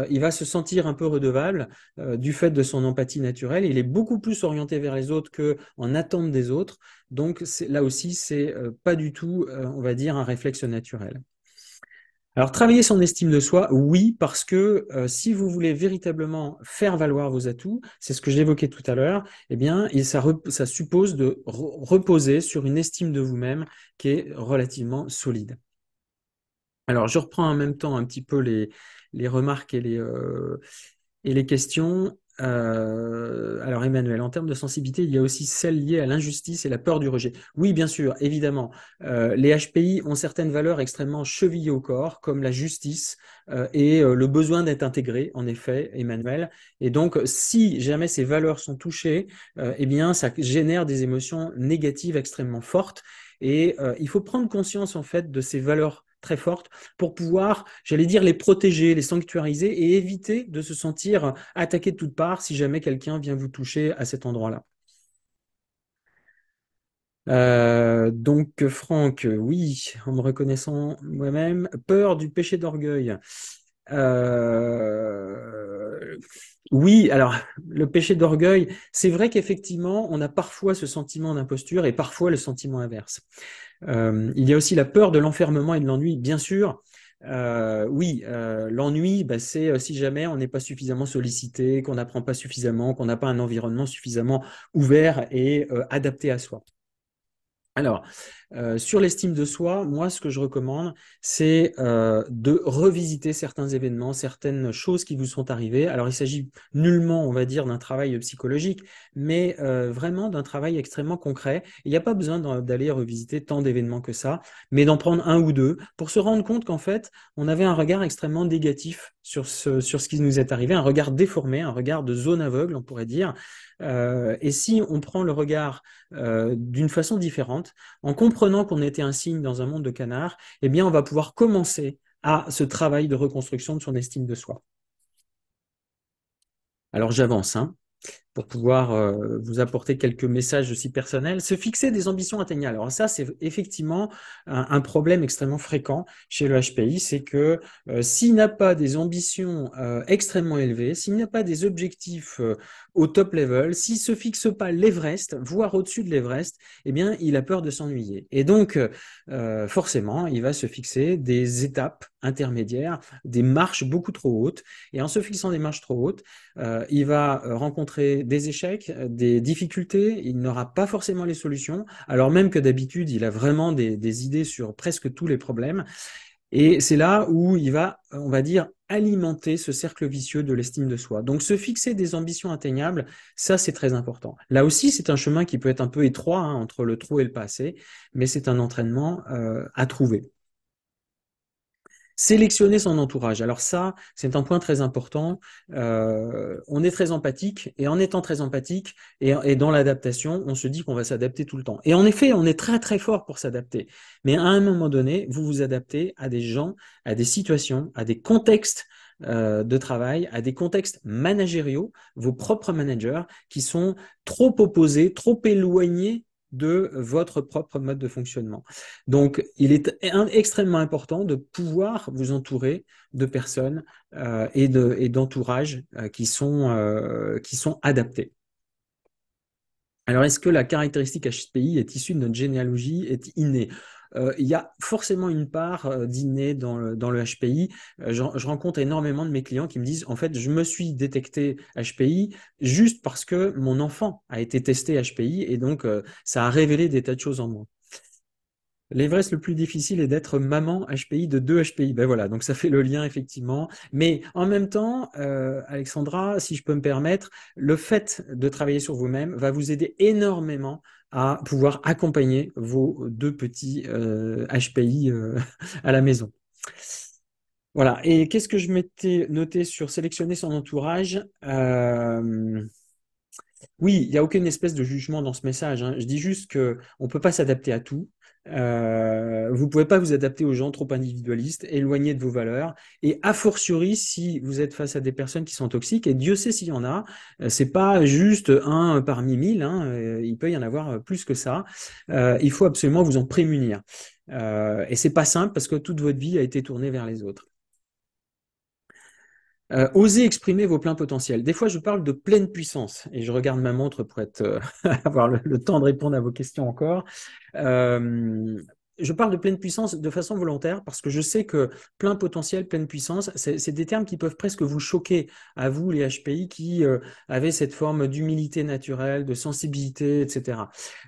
Speaker 1: il va se sentir un peu redevable du fait de son empathie naturelle. Il est beaucoup plus orienté vers les autres qu'en attente des autres. Donc, là aussi, c'est pas du tout, on va dire, un réflexe naturel. Alors, travailler son estime de soi, oui, parce que si vous voulez véritablement faire valoir vos atouts, c'est ce que j'évoquais tout à l'heure, eh bien, ça suppose de reposer sur une estime de vous-même qui est relativement solide. Alors, je reprends en même temps un petit peu les remarques et les questions. alors Emmanuel, en termes de sensibilité, il y a aussi celle liée à l'injustice et la peur du rejet. Oui, bien sûr, évidemment. Les HPI ont certaines valeurs extrêmement chevillées au corps, comme la justice et le besoin d'être intégré, en effet, Emmanuel. Et donc, si jamais ces valeurs sont touchées, eh bien, ça génère des émotions négatives extrêmement fortes. Et il faut prendre conscience, en fait, de ces valeurs très fortes pour pouvoir, j'allais dire, les protéger, les sanctuariser et éviter de se sentir attaqué de toutes parts si jamais quelqu'un vient vous toucher à cet endroit-là. Donc, Franck, oui, en me reconnaissant moi-même, peur du péché d'orgueil. Euh, oui, alors le péché d'orgueil, c'est vrai qu'effectivement, on a parfois ce sentiment d'imposture et parfois le sentiment inverse. Il y a aussi la peur de l'enfermement et de l'ennui, bien sûr. Oui, l'ennui, bah, c'est si jamais on n'est pas suffisamment sollicité, qu'on n'apprend pas suffisamment, qu'on n'a pas un environnement suffisamment ouvert et adapté à soi. Alors, sur l'estime de soi, moi, ce que je recommande, c'est de revisiter certains événements, certaines choses qui vous sont arrivées. Alors, il s'agit nullement, on va dire, d'un travail psychologique, mais vraiment d'un travail extrêmement concret. Il n'y a pas besoin d'aller revisiter tant d'événements que ça, mais d'en prendre un ou deux pour se rendre compte qu'en fait, on avait un regard extrêmement négatif sur ce qui nous est arrivé, un regard déformé, un regard de zone aveugle, on pourrait dire. Et si on prend le regard d'une façon différente, en comprenant qu'on était un signe dans un monde de canards, eh bien, on va pouvoir commencer à ce travail de reconstruction de son estime de soi. Alors j'avance, hein, pour pouvoir vous apporter quelques messages aussi personnels. Se fixer des ambitions atteignables. Alors ça, c'est effectivement un problème extrêmement fréquent chez le HPI, c'est que s'il n'a pas des ambitions extrêmement élevées, s'il n'a pas des objectifs au top level, s'il ne se fixe pas l'Everest, voire au-dessus de l'Everest, eh bien, il a peur de s'ennuyer. Et donc, forcément, il va se fixer des étapes intermédiaires, des marches beaucoup trop hautes. Et en se fixant des marches trop hautes, il va rencontrer des échecs, des difficultés, il n'aura pas forcément les solutions, alors même que d'habitude, il a vraiment des idées sur presque tous les problèmes. Et c'est là où il va, on va dire, alimenter ce cercle vicieux de l'estime de soi. Donc, se fixer des ambitions atteignables, ça, c'est très important. Là aussi, c'est un chemin qui peut être un peu étroit hein, entre le trop et le pas assez, mais c'est un entraînement à trouver. Sélectionner son entourage. Alors ça, c'est un point très important. On est très empathique et en étant très empathique et dans l'adaptation, on se dit qu'on va s'adapter tout le temps. Et en effet, on est très très fort pour s'adapter. Mais à un moment donné, vous vous adaptez à des gens, à des situations, à des contextes de travail, à des contextes managériaux, vos propres managers qui sont trop opposés, trop éloignés de votre propre mode de fonctionnement. Donc, il est extrêmement important de pouvoir vous entourer de personnes et d'entourages qui sont adaptés. Alors, est-ce que la caractéristique HPI est issue de notre généalogie, est innée? Il y a forcément une part d'inné dans le HPI. Je rencontre énormément de mes clients qui me disent, en fait, je me suis détecté HPI juste parce que mon enfant a été testé HPI et donc ça a révélé des tas de choses en moi. L'Everest le plus difficile est d'être maman HPI de deux HPI. Ben voilà, donc ça fait le lien effectivement. Mais en même temps, Alexandra, si je peux me permettre, le fait de travailler sur vous-même va vous aider énormément à pouvoir accompagner vos deux petits HPI à la maison. Voilà. Et qu'est-ce que je m'étais noté sur sélectionner son entourage? Oui, il n'y a aucune espèce de jugement dans ce message, hein. Je dis juste qu'on ne peut pas s'adapter à tout. Vous ne pouvez pas vous adapter aux gens trop individualistes, éloignés de vos valeurs. Et a fortiori, si vous êtes face à des personnes qui sont toxiques, et Dieu sait s'il y en a, c'est pas juste un parmi mille, hein, il peut y en avoir plus que ça. Il faut absolument vous en prémunir. Et c'est pas simple parce que toute votre vie a été tournée vers les autres. Osez exprimer vos pleins potentiels. Des fois, je parle de pleine puissance et je regarde ma montre pour avoir le temps de répondre à vos questions encore. Euh, je parle de pleine puissance de façon volontaire parce que je sais que plein potentiel, pleine puissance, c'est des termes qui peuvent presque vous choquer à vous, les HPI, qui avez cette forme d'humilité naturelle, de sensibilité, etc.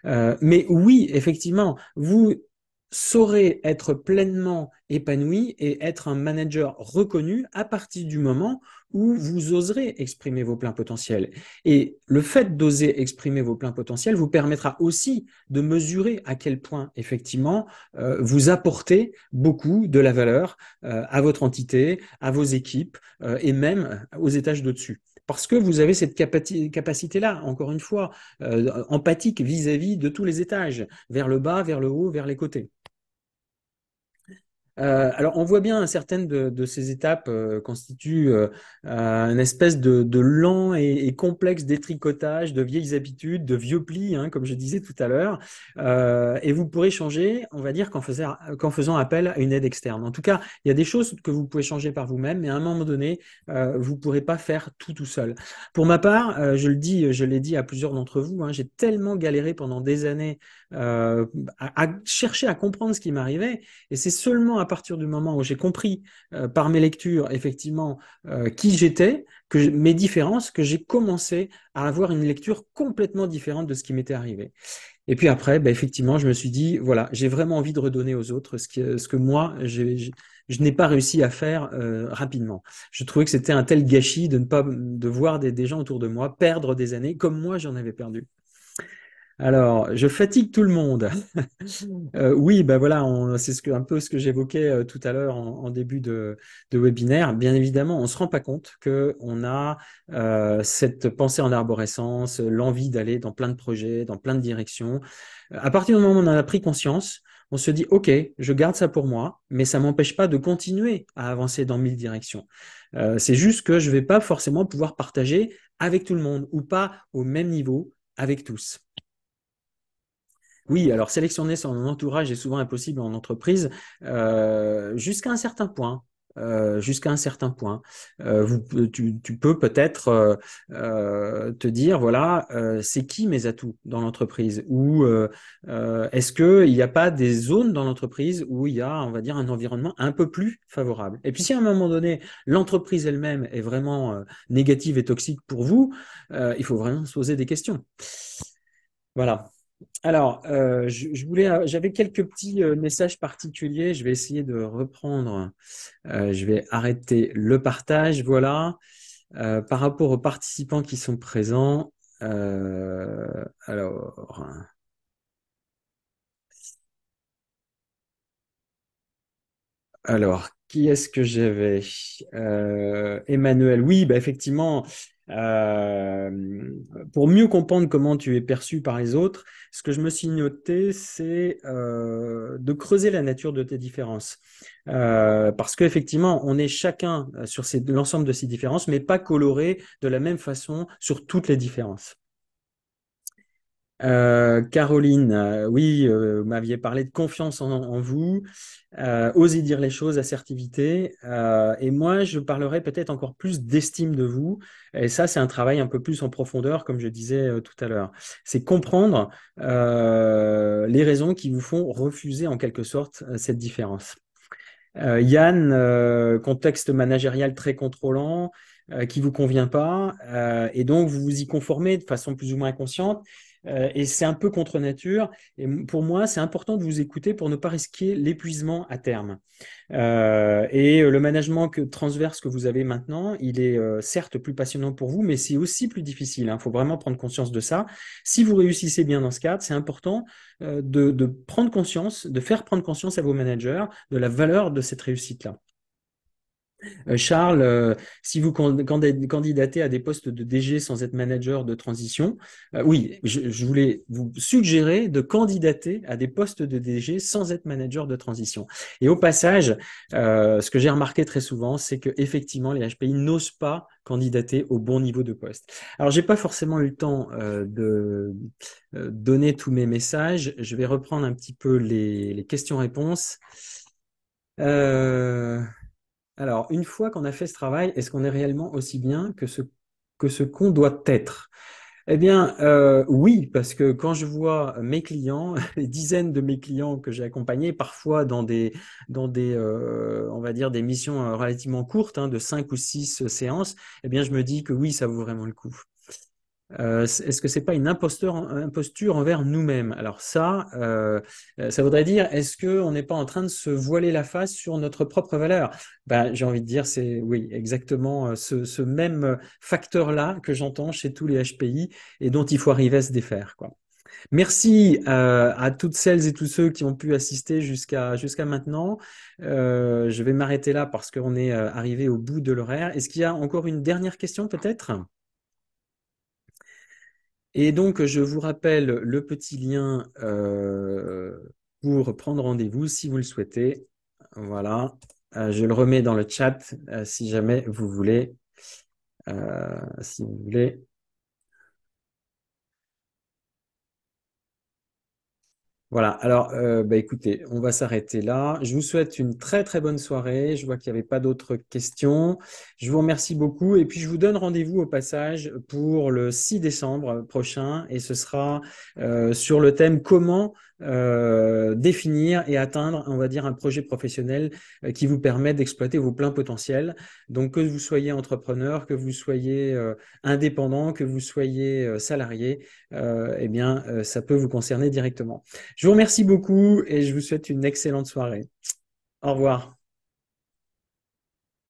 Speaker 1: Mais oui, effectivement, vous saurez être pleinement épanoui et être un manager reconnu à partir du moment où vous oserez exprimer vos pleins potentiels. Et le fait d'oser exprimer vos pleins potentiels vous permettra aussi de mesurer à quel point, effectivement, vous apportez beaucoup de la valeur à votre entité, à vos équipes et même aux étages de-dessus. Parce que vous avez cette capacité-là, encore une fois, empathique vis-à-vis de tous les étages, vers le bas, vers le haut, vers les côtés. Alors, on voit bien certaines de ces étapes constituent une espèce de lent et complexe détricotage de vieilles habitudes, de vieux plis, hein, comme je disais tout à l'heure. Et vous pourrez changer, on va dire, qu'en faisant appel à une aide externe. En tout cas, il y a des choses que vous pouvez changer par vous-même, mais à un moment donné, vous ne pourrez pas faire tout seul. Pour ma part, je l'ai dit à plusieurs d'entre vous, hein, j'ai tellement galéré pendant des années à chercher à comprendre ce qui m'arrivait. Et c'est seulement à partir du moment où j'ai compris par mes lectures, effectivement, qui j'étais, mes différences, que j'ai commencé à avoir une lecture complètement différente de ce qui m'était arrivé. Et puis après, ben, effectivement, je me suis dit, voilà, j'ai vraiment envie de redonner aux autres ce que moi, je n'ai pas réussi à faire rapidement. Je trouvais que c'était un tel gâchis de voir des gens autour de moi perdre des années comme moi j'en avais perdu. Alors, je fatigue tout le monde. Oui, ben voilà, c'est un peu ce que j'évoquais tout à l'heure en début de webinaire. Bien évidemment, on ne se rend pas compte qu'on a cette pensée en arborescence, l'envie d'aller dans plein de projets, dans plein de directions. À partir du moment où on en a pris conscience, on se dit, OK, je garde ça pour moi, mais ça ne m'empêche pas de continuer à avancer dans 1000 directions. C'est juste que je ne vais pas forcément pouvoir partager avec tout le monde ou pas au même niveau avec tous. Oui, alors sélectionner son entourage est souvent impossible en entreprise jusqu'à un certain point. Jusqu'à un certain point. Tu peux peut-être te dire, voilà, c'est qui mes atouts dans l'entreprise? Ou est-ce qu'il n'y a pas des zones dans l'entreprise où il y a, on va dire, un environnement un peu plus favorable? Et puis si à un moment donné, l'entreprise elle-même est vraiment négative et toxique pour vous, il faut vraiment se poser des questions. Voilà. Alors, j'avais quelques petits messages particuliers. Je vais essayer de reprendre. Je vais arrêter le partage. Voilà. Par rapport aux participants qui sont présents. Alors, qui est-ce que j'avais? Emmanuel, oui, bah effectivement, euh, pour mieux comprendre comment tu es perçu par les autres, ce que je me suis noté, c'est de creuser la nature de tes différences. Parce qu'effectivement, on est chacun sur l'ensemble de ces différences, mais pas coloré de la même façon sur toutes les différences. Caroline, oui, vous m'aviez parlé de confiance en vous, oser dire les choses, assertivité. Et moi, je parlerai peut-être encore plus d'estime de vous. Et ça, c'est un travail un peu plus en profondeur, comme je disais tout à l'heure. C'est comprendre les raisons qui vous font refuser en quelque sorte cette différence. Yann, contexte managérial très contrôlant, qui vous convient pas, et donc vous vous y conformez de façon plus ou moins inconsciente, et c'est un peu contre nature. Et pour moi, c'est important de vous écouter pour ne pas risquer l'épuisement à terme. Le management transverse que vous avez maintenant, il est certes plus passionnant pour vous, mais c'est aussi plus difficile. Il faut vraiment prendre conscience de ça. Si vous réussissez bien dans ce cadre, c'est important de prendre conscience, de faire prendre conscience à vos managers de la valeur de cette réussite-là. Charles, si vous candidatez à des postes de DG sans être manager de transition, oui, je voulais vous suggérer de candidater à des postes de DG sans être manager de transition. Et au passage, ce que j'ai remarqué très souvent, c'est que effectivement, les HPI n'osent pas candidater au bon niveau de poste. Alors, j'ai pas forcément eu le temps de donner tous mes messages. Je vais reprendre un petit peu les questions-réponses. Euh, alors, une fois qu'on a fait ce travail, est-ce qu'on est réellement aussi bien que ce qu'on doit être? Eh bien, oui, parce que quand je vois mes clients, les dizaines de mes clients que j'ai accompagnés, parfois on va dire, des missions relativement courtes, hein, de 5 ou 6 séances, eh bien, je me dis que oui, ça vaut vraiment le coup. Est-ce que c'est pas une imposture envers nous-mêmes? Alors ça voudrait dire, est-ce qu'on n'est pas en train de se voiler la face sur notre propre valeur? Ben, j'ai envie de dire, c'est oui, exactement ce même facteur-là que j'entends chez tous les HPI et dont il faut arriver à se défaire, quoi. Merci à toutes celles et tous ceux qui ont pu assister jusqu'à maintenant. Je vais m'arrêter là parce qu'on est arrivé au bout de l'horaire. Est-ce qu'il y a encore une dernière question peut-être? Et donc, je vous rappelle le petit lien pour prendre rendez-vous si vous le souhaitez. Voilà. Je le remets dans le chat si jamais vous voulez. Si vous voulez. Voilà, alors bah, écoutez, on va s'arrêter là. Je vous souhaite une très très bonne soirée. Je vois qu'il n'y avait pas d'autres questions. Je vous remercie beaucoup et puis je vous donne rendez-vous au passage pour le 6 décembre prochain et ce sera sur le thème comment définir et atteindre, on va dire, un projet professionnel qui vous permet d'exploiter vos pleins potentiels. Donc que vous soyez entrepreneur, que vous soyez indépendant, que vous soyez salarié, eh bien, ça peut vous concerner directement. Je vous remercie beaucoup et je vous souhaite une excellente soirée. Au revoir.